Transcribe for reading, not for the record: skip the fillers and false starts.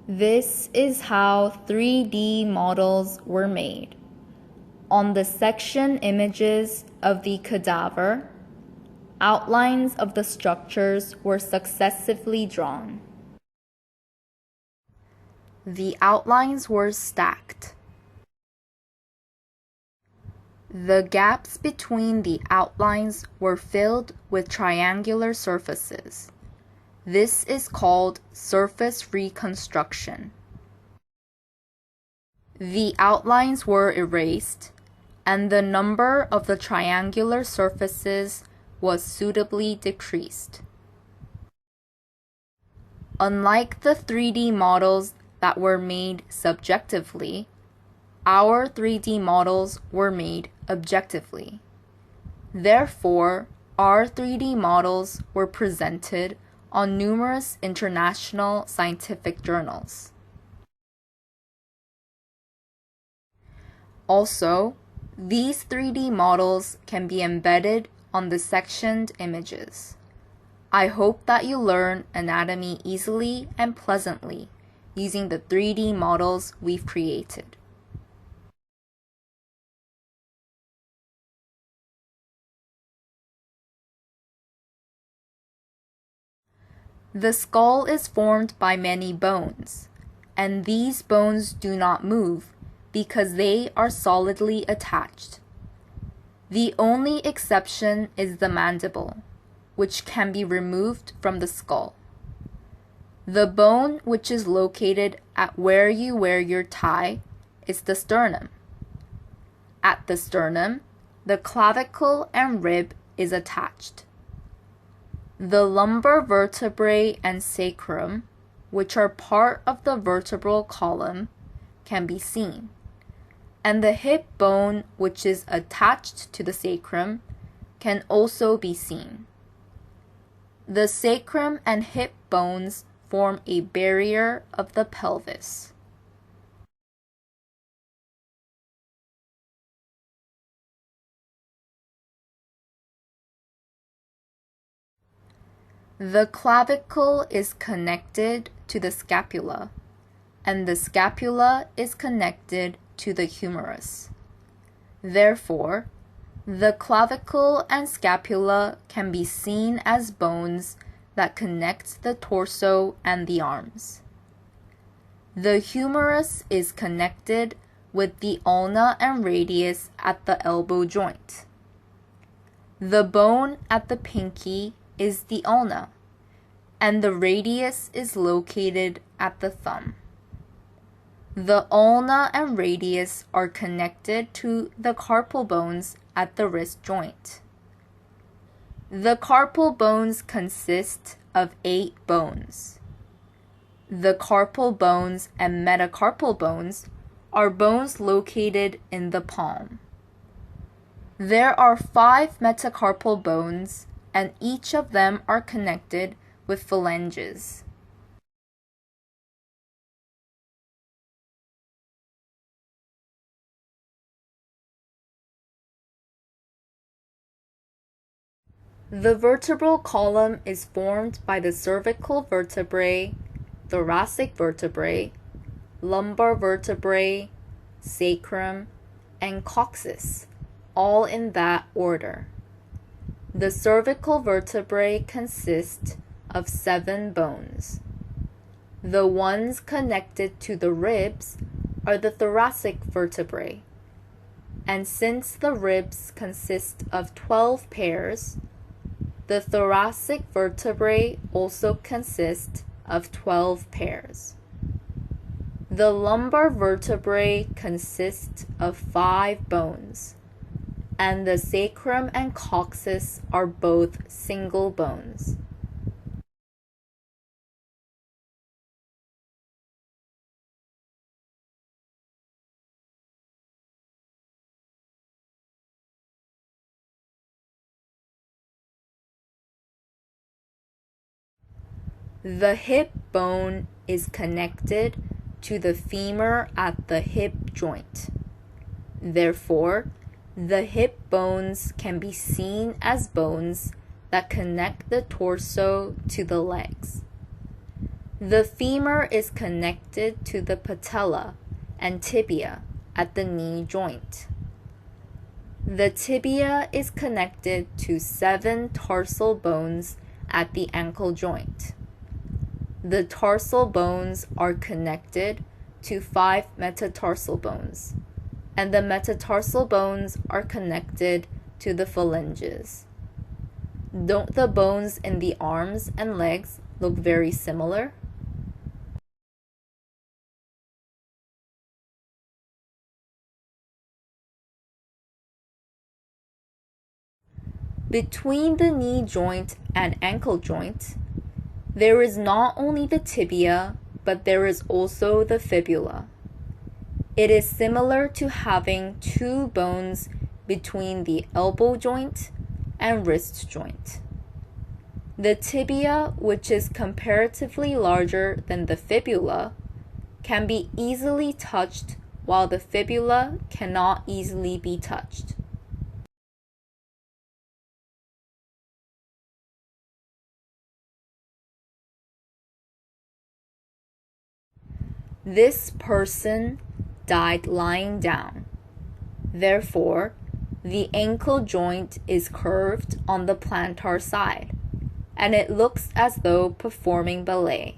This is how 3D models were made. On the section images of the cadaver, outlines of the structures were successively drawn. The outlines were stacked. The gaps between the outlines were filled with triangular surfaces. This is called surface reconstruction. The outlines were erased, and the number of the triangular surfaces was suitably decreased. Unlike the 3D models that were made subjectively, our 3D models were made objectively. Therefore, our 3D models were presented on numerous international scientific journals. Also, these 3D models can be embedded on the sectioned images. I hope that you learn anatomy easily and pleasantly using the 3D models we've created. The skull is formed by many bones, and these bones do not move because they are solidly attached. The only exception is the mandible, which can be removed from the skull. The bone which is located at where you wear your tie is the sternum. At the sternum, the clavicle and rib is attached. The lumbar vertebrae and sacrum, which are part of the vertebral column, can be seen, and the hip bone, which is attached to the sacrum, can also be seen. The sacrum and hip bones form a barrier of the pelvis. The clavicle is connected to the scapula, and the scapula is connected to the humerus. Therefore, the clavicle and scapula can be seen as bones that connect the torso and the arms. The humerus is connected with the ulna and radius at the elbow joint. The bone at the pinky is the ulna, and the radius is located at the thumb. The ulna and radius are connected to the carpal bones at the wrist joint. The carpal bones consist of 8 bones. The carpal bones and metacarpal bones are bones located in the palm. There are 5 metacarpal bones, and each of them are connected with phalanges. The vertebral column is formed by the cervical vertebrae, thoracic vertebrae, lumbar vertebrae, sacrum, and coccyx, all in that order. The cervical vertebrae consist of 7 bones. The ones connected to the ribs are the thoracic vertebrae, and since the ribs consist of 12 pairs, the thoracic vertebrae also consist of 12 pairs. The lumbar vertebrae consist of 5 bones, and the sacrum and coccyx are both single bones. The hip bone is connected to the femur at the hip joint. Therefore, the hip bones can be seen as bones that connect the torso to the legs. The femur is connected to the patella and tibia at the knee joint. The tibia is connected to 7 tarsal bones at the ankle joint. The tarsal bones are connected to 5 metatarsal bones, and the metatarsal bones are connected to the phalanges. Don't the bones in the arms and legs look very similar? Between the knee joint and ankle joint, there is not only the tibia, but there is also the fibula. It is similar to having 2 bones between the elbow joint and wrist joint. The tibia, which is comparatively larger than the fibula, can be easily touched, while the fibula cannot easily be touched. This person died lying down. Therefore, the ankle joint is curved on the plantar side, and it looks as though performing ballet.